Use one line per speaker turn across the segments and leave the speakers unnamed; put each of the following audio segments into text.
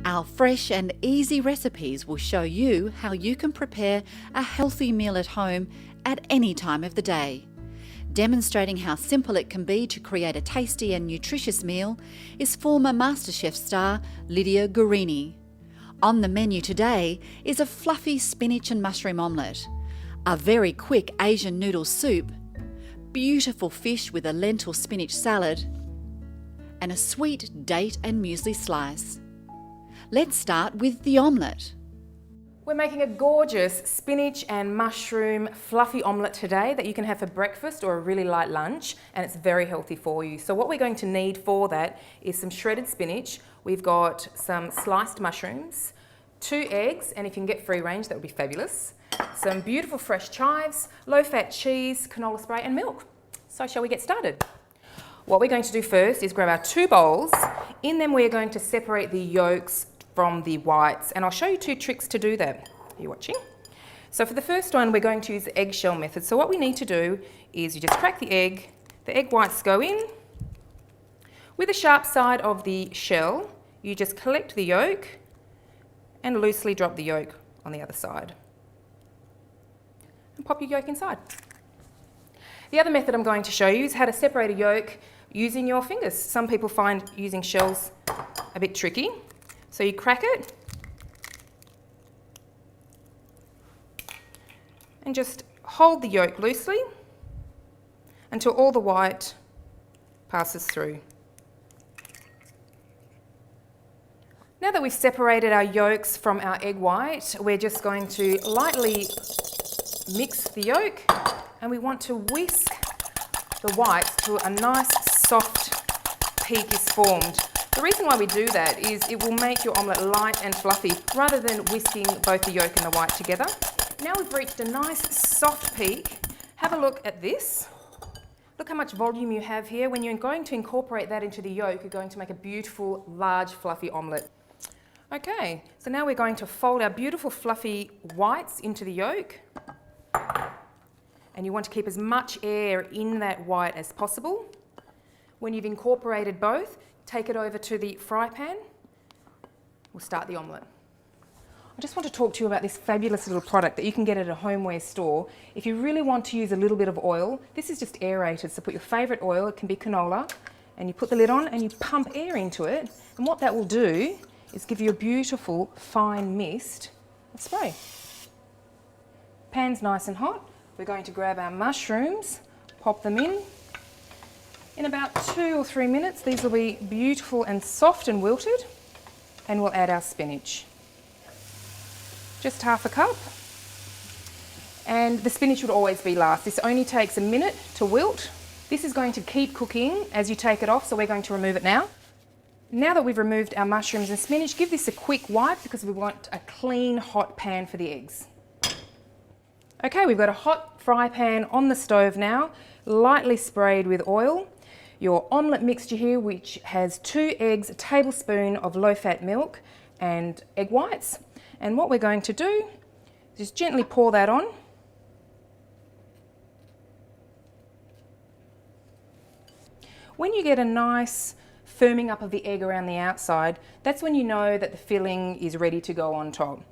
Our fresh and easy recipes will show you how you can prepare a healthy meal at home at any time of the day. Demonstrating how simple it can be to create a tasty and nutritious meal is former MasterChef star Lydia Guarini. On the menu today is a fluffy spinach and mushroom omelette, a very quick Asian noodle soup, beautiful fish with a lentil spinach salad, and a sweet date and muesli slice. Let's start with the omelette.
We're making a gorgeous spinach and mushroom fluffy omelette today that you can have for breakfast or a really light lunch, and it's very healthy for you. So what we're going to need for that is some shredded spinach. We've got some sliced mushrooms, 2 eggs, and if you can get free range, that would be fabulous. Some beautiful fresh chives, low-fat cheese, canola spray and milk. So shall we get started? What we're going to do first is grab our 2 bowls. In them we're going to separate the yolks from the whites, and I'll show you 2 tricks to do that. Are you watching? So for the first one, we're going to use the eggshell method. So what we need to do is you just crack the egg whites go in. With the sharp side of the shell, you just collect the yolk and loosely drop the yolk on the other side. And pop your yolk inside. The other method I'm going to show you is how to separate a yolk using your fingers. Some people find using shells a bit tricky. So you crack it and just hold the yolk loosely until all the white passes through. Now that we've separated our yolks from our egg white, we're just going to lightly mix the yolk, and we want to whisk the whites till a nice soft peak is formed. The reason why we do that is it will make your omelette light and fluffy rather than whisking both the yolk and the white together. Now we've reached a nice soft peak. Have a look at this. Look how much volume you have here. When you're going to incorporate that into the yolk, you're going to make a beautiful, large, fluffy omelette. Okay, so now we're going to fold our beautiful fluffy whites into the yolk. And you want to keep as much air in that white as possible. When you've incorporated both, take it over to the fry pan. We'll start the omelette. I just want to talk to you about this fabulous little product that you can get at a homeware store. If you really want to use a little bit of oil, this is just aerated, so put your favourite oil, it can be canola, and you put the lid on and you pump air into it, and what that will do is give you a beautiful fine mist of spray. Pan's nice and hot. We're going to grab our mushrooms, pop them in. In about 2 or 3 minutes, these will be beautiful and soft and wilted, and we'll add our spinach. Just half a cup. And the spinach would always be last. This only takes a minute to wilt. This is going to keep cooking as you take it off, so we're going to remove it now. Now that we've removed our mushrooms and spinach, give this a quick wipe because we want a clean, hot pan for the eggs. Okay, we've got a hot fry pan on the stove now, lightly sprayed with oil. Your omelette mixture here, which has 2 eggs, a tablespoon of low-fat milk and egg whites. And what we're going to do is just gently pour that on. When you get a nice firming up of the egg around the outside, that's when you know that the filling is ready to go on top.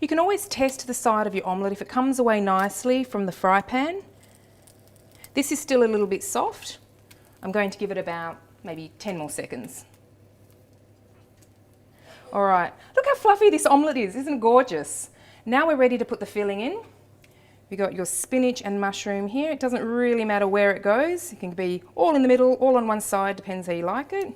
You can always test the side of your omelette if it comes away nicely from the fry pan. This is still a little bit soft. I'm going to give it about maybe 10 more seconds. All right, look how fluffy this omelette is, isn't it gorgeous? Now we're ready to put the filling in. You've got your spinach and mushroom here. It doesn't really matter where it goes. It can be all in the middle, all on one side, depends how you like it.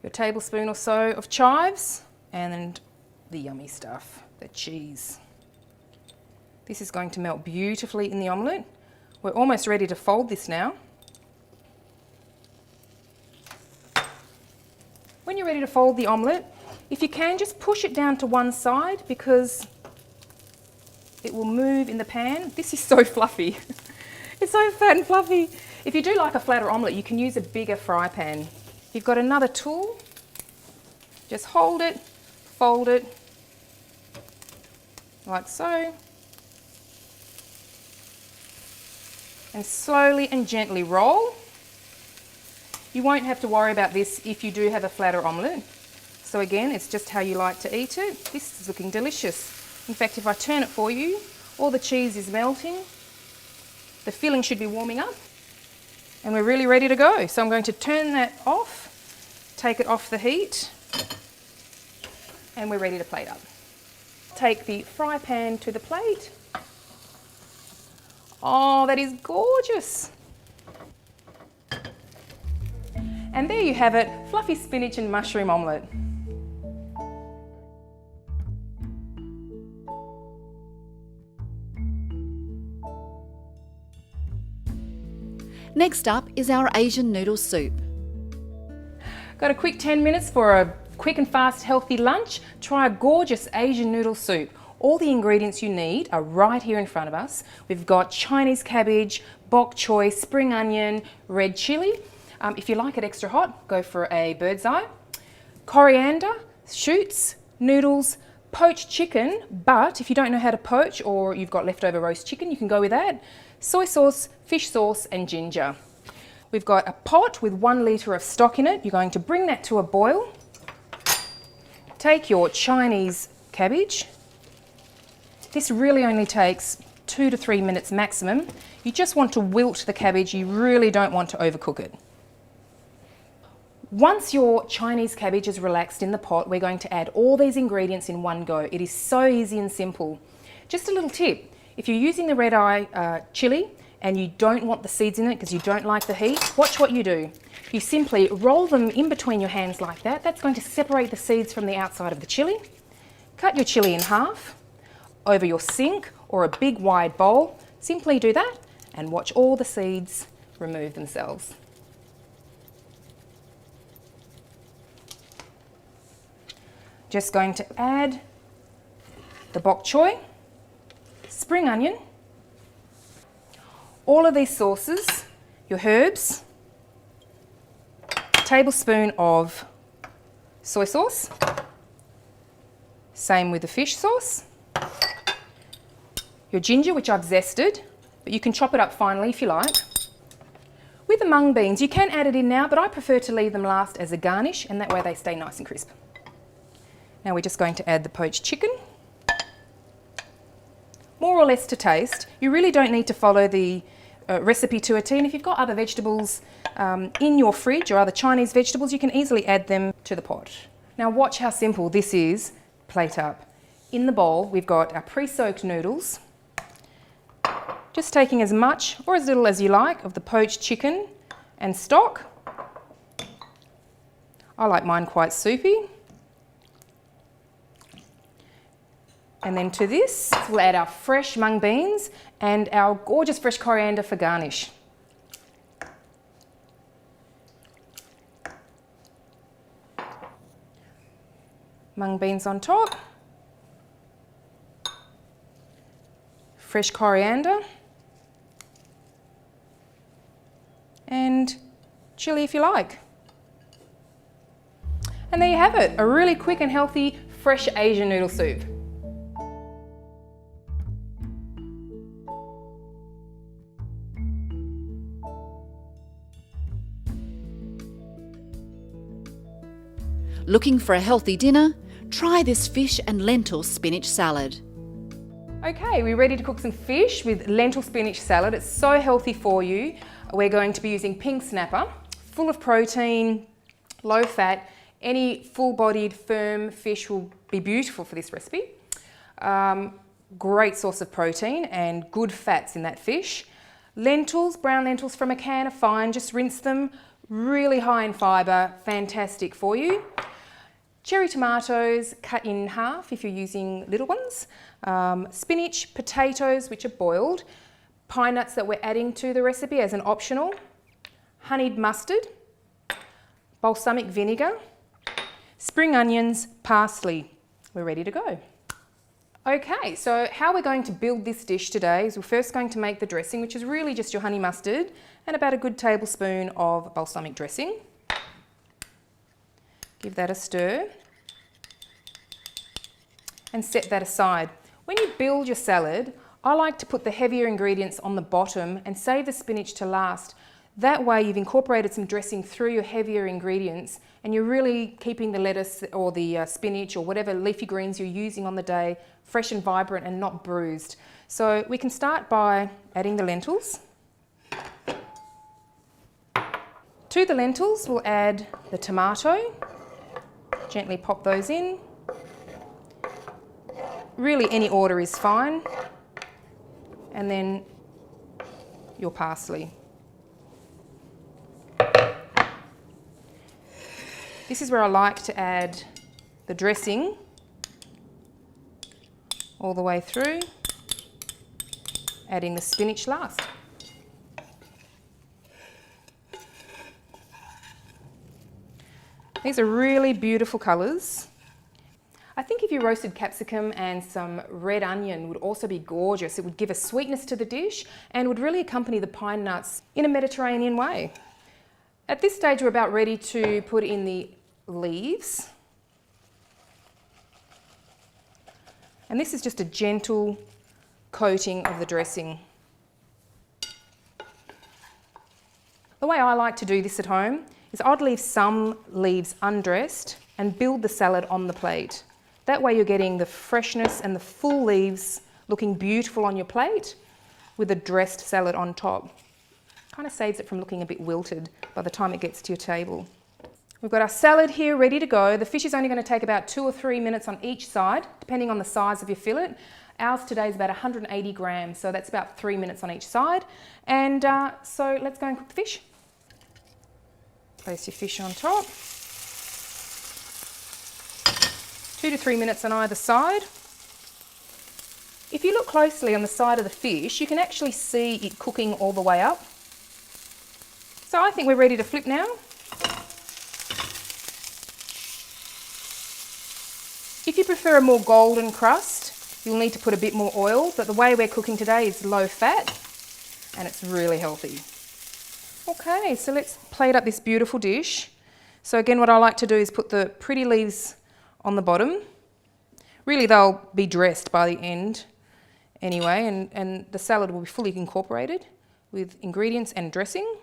Your tablespoon or so of chives, and then the yummy stuff, the cheese. This is going to melt beautifully in the omelette. We're almost ready to fold this now. When you're ready to fold the omelette, if you can, just push it down to one side because it will move in the pan. This is so fluffy. It's so fat and fluffy. If you do like a flatter omelette, you can use a bigger fry pan. You've got another tool. Just hold it, fold it, like so. And slowly and gently roll. You won't have to worry about this if you do have a flatter omelette. So again, it's just how you like to eat it. This is looking delicious. In fact, if I turn it for you, all the cheese is melting. The filling should be warming up. And we're really ready to go. So I'm going to turn that off, take it off the heat, and we're ready to plate up. Take the fry pan to the plate. Oh, that is gorgeous. And there you have it, fluffy spinach and mushroom omelette.
Next up is our Asian noodle soup.
Got a quick 10 minutes for a quick and fast healthy lunch? Try a gorgeous Asian noodle soup. All the ingredients you need are right here in front of us. We've got Chinese cabbage, bok choy, spring onion, red chilli. If you like it extra hot, go for a bird's eye. Coriander, shoots, noodles, poached chicken, but if you don't know how to poach or you've got leftover roast chicken, you can go with that. Soy sauce, fish sauce and ginger. We've got a pot with 1 litre of stock in it. You're going to bring that to a boil. Take your Chinese cabbage. This really only takes 2 to 3 minutes maximum. You just want to wilt the cabbage, you really don't want to overcook it. Once your Chinese cabbage is relaxed in the pot, we're going to add all these ingredients in one go. It is so easy and simple. Just a little tip, if you're using the red eye chilli and you don't want the seeds in it because you don't like the heat, watch what you do. You simply roll them in between your hands like that. That's going to separate the seeds from the outside of the chilli. Cut your chilli in half over your sink or a big wide bowl. Simply do that and watch all the seeds remove themselves. Just going to add the bok choy, spring onion, all of these sauces, your herbs, a tablespoon of soy sauce, same with the fish sauce, your ginger, which I've zested, but you can chop it up finely if you like. With the mung beans, you can add it in now, but I prefer to leave them last as a garnish, and that way they stay nice and crisp. Now we're just going to add the poached chicken. More or less to taste. You really don't need to follow the recipe to a T, and if you've got other vegetables in your fridge or other Chinese vegetables, you can easily add them to the pot. Now watch how simple this is. Plate up. In the bowl we've got our pre-soaked noodles. Just taking as much or as little as you like of the poached chicken and stock. I like mine quite soupy. And then to this, we'll add our fresh mung beans and our gorgeous fresh coriander for garnish. Mung beans on top. Fresh coriander. And chilli if you like. And there you have it, a really quick and healthy fresh Asian noodle soup.
Looking for a healthy dinner? Try this fish and lentil spinach salad.
Okay, we're ready to cook some fish with lentil spinach salad. It's so healthy for you. We're going to be using pink snapper, full of protein, low fat. Any full-bodied, firm fish will be beautiful for this recipe. Great source of protein and good fats in that fish. Lentils, brown lentils from a can are fine, just rinse them. Really high in fibre, fantastic for you. Cherry tomatoes cut in half if you're using little ones. Spinach, potatoes which are boiled. Pine nuts that we're adding to the recipe as an optional. Honeyed mustard. Balsamic vinegar. Spring onions, parsley. We're ready to go. Okay, so how we're going to build this dish today is we're first going to make the dressing, which is really just your honey mustard and about a good tablespoon of balsamic dressing. Give that a stir and set that aside. When you build your salad, I like to put the heavier ingredients on the bottom and save the spinach to last. That way you've incorporated some dressing through your heavier ingredients, and you're really keeping the lettuce or the spinach or whatever leafy greens you're using on the day fresh and vibrant and not bruised. So we can start by adding the lentils. To the lentils we'll add the tomato. Gently pop those in. Really any order is fine. And then your parsley. This is where I like to add the dressing all the way through, adding the spinach last. These are really beautiful colours. I think if you roasted capsicum and some red onion would also be gorgeous. It would give a sweetness to the dish and would really accompany the pine nuts in a Mediterranean way. At this stage we're about ready to put in the leaves. And this is just a gentle coating of the dressing. The way I like to do this at home is I'd leave some leaves undressed and build the salad on the plate. That way you're getting the freshness and the full leaves looking beautiful on your plate with a dressed salad on top. Kind of saves it from looking a bit wilted by the time it gets to your table. We've got our salad here ready to go. The fish is only going to take about 2 or 3 minutes on each side, depending on the size of your fillet. Ours today is about 180 grams, so that's about 3 minutes on each side. And so let's go and cook the fish. Place your fish on top. 2 to 3 minutes on either side. If you look closely on the side of the fish, you can actually see it cooking all the way up. So I think we're ready to flip now. If you prefer a more golden crust, you'll need to put a bit more oil, but the way we're cooking today is low fat and it's really healthy. Okay, so let's plate up this beautiful dish. So again, what I like to do is put the pretty leaves on the bottom. Really, they'll be dressed by the end anyway, and the salad will be fully incorporated with ingredients and dressing.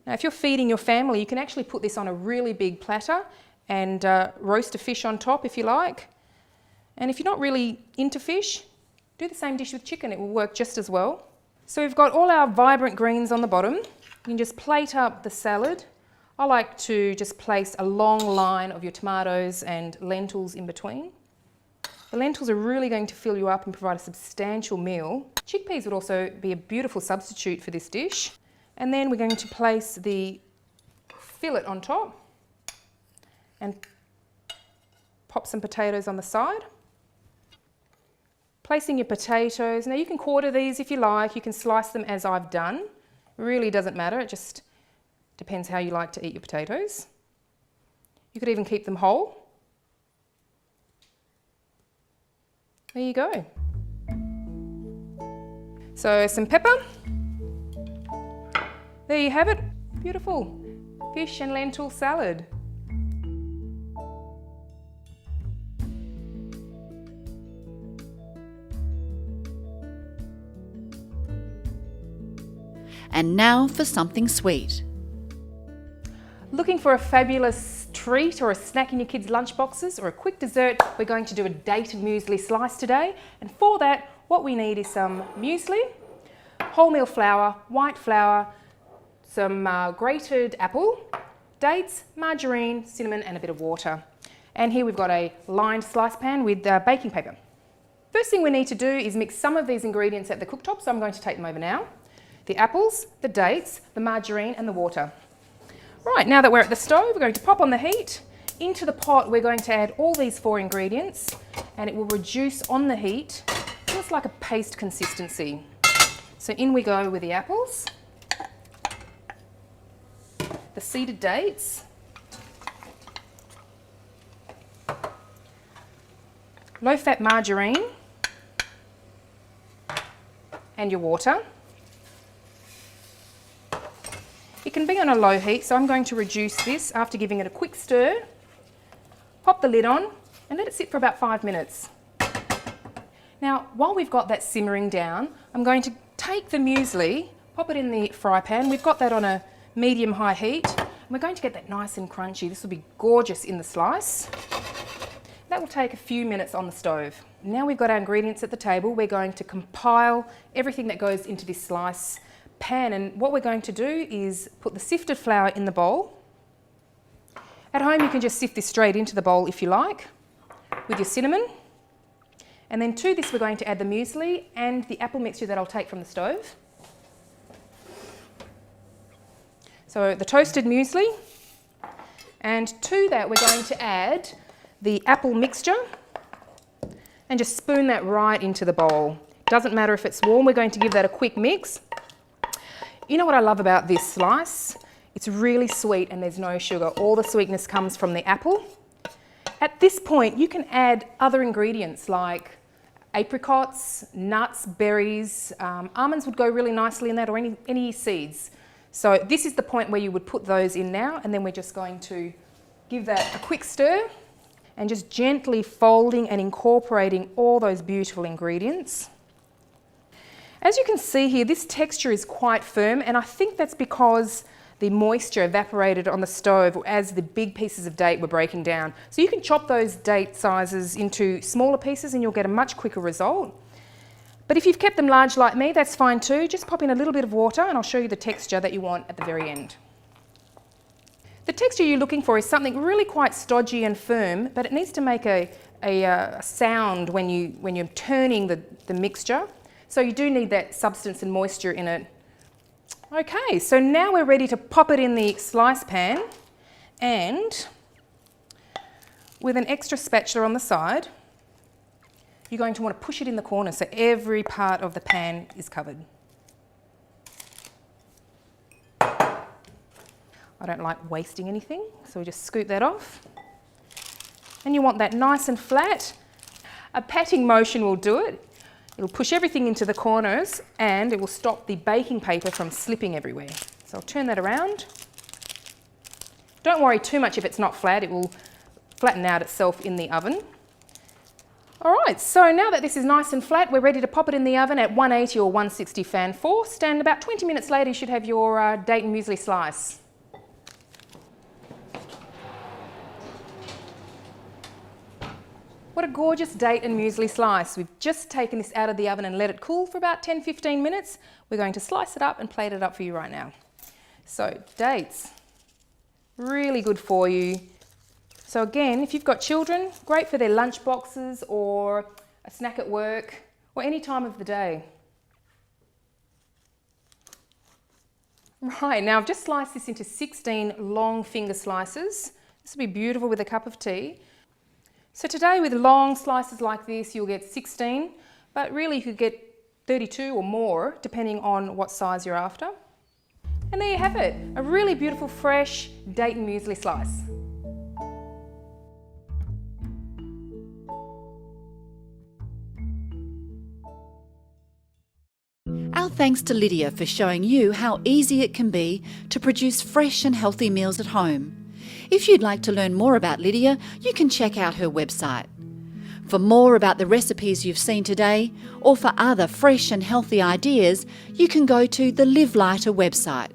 Now, if you're feeding your family, you can actually put this on a really big platter and roast a fish on top if you like. And if you're not really into fish, do the same dish with chicken. It will work just as well. So we've got all our vibrant greens on the bottom. You can just plate up the salad. I like to just place a long line of your tomatoes and lentils in between. The lentils are really going to fill you up and provide a substantial meal. Chickpeas would also be a beautiful substitute for this dish. And then we're going to place the fillet on top and pop some potatoes on the side. Placing your potatoes. Now you can quarter these if you like, you can slice them as I've done. It really doesn't matter, it just depends how you like to eat your potatoes. You could even keep them whole. There you go. So some pepper. There you have it, beautiful fish and lentil salad.
And now for something sweet.
Looking for a fabulous treat or a snack in your kids' lunchboxes or a quick dessert? We're going to do a dated muesli slice today. And for that, what we need is some muesli, wholemeal flour, white flour, some grated apple, dates, margarine, cinnamon and a bit of water. And here we've got a lined slice pan with baking paper. First thing we need to do is mix some of these ingredients at the cooktop, so I'm going to take them over now. The apples, the dates, the margarine and the water. Right, now that we're at the stove, we're going to pop on the heat. Into the pot we're going to add all these 4 ingredients and it will reduce on the heat so it's like a paste consistency. So in we go with the apples, the seeded dates, low-fat margarine and your water. It can be on a low heat, so I'm going to reduce this after giving it a quick stir. Pop the lid on and let it sit for about 5 minutes. Now, while we've got that simmering down, I'm going to take the muesli, pop pop it in the fry pan. We've got that on a medium-high heat. And we're going to get that nice and crunchy. This will be gorgeous in the slice. That will take a few minutes on the stove. Now we've got our ingredients at the table, we're going to compile everything that goes into this slice pan, and what we're going to do is put the sifted flour in the bowl. At home you can just sift this straight into the bowl if you like, with your cinnamon. And then to this we're going to add the muesli and the apple mixture that I'll take from the stove. So the toasted muesli, and to that we're going to add the apple mixture and just spoon that right into the bowl. Doesn't matter if it's warm, we're going to give that a quick mix. You know what I love about this slice? It's really sweet and there's no sugar. All the sweetness comes from the apple. At this point, you can add other ingredients like apricots, nuts, berries, almonds would go really nicely in that, or any seeds. So this is the point where you would put those in now, and then we're just going to give that a quick stir and just gently folding and incorporating all those beautiful ingredients. As you can see here, this texture is quite firm, and I think that's because the moisture evaporated on the stove as the big pieces of date were breaking down. So you can chop those date sizes into smaller pieces and you'll get a much quicker result. But if you've kept them large like me, that's fine too. Just pop in a little bit of water and I'll show you the texture that you want at the very end. The texture you're looking for is something really quite stodgy and firm, but it needs to make a sound when you're turning the mixture. So you do need that substance and moisture in it. Okay, so now we're ready to pop it in the slice pan, and with an extra spatula on the side, you're going to want to push it in the corner so every part of the pan is covered. I don't like wasting anything, so we just scoop that off. And you want that nice and flat. A patting motion will do it. It'll push everything into the corners and it will stop the baking paper from slipping everywhere. So I'll turn that around. Don't worry too much if it's not flat, it will flatten out itself in the oven. All right, so now that this is nice and flat, we're ready to pop it in the oven at 180 or 160 fan forced, and about 20 minutes later you should have your date and muesli slice. What a gorgeous date and muesli slice. We've just taken this out of the oven and let it cool for about 10-15 minutes. We're going to slice it up and plate it up for you right now. So dates, really good for you. So again, if you've got children, great for their lunch boxes or a snack at work or any time of the day. Right, now I've just sliced this into 16 long finger slices. This will be beautiful with a cup of tea. So today with long slices like this, you'll get 16, but really you could get 32 or more depending on what size you're after. And there you have it, a really beautiful fresh date and muesli slice.
Our thanks to Lydia for showing you how easy it can be to produce fresh and healthy meals at home. If you'd like to learn more about Lydia, you can check out her website. For more about the recipes you've seen today, or for other fresh and healthy ideas, you can go to the Live Lighter website.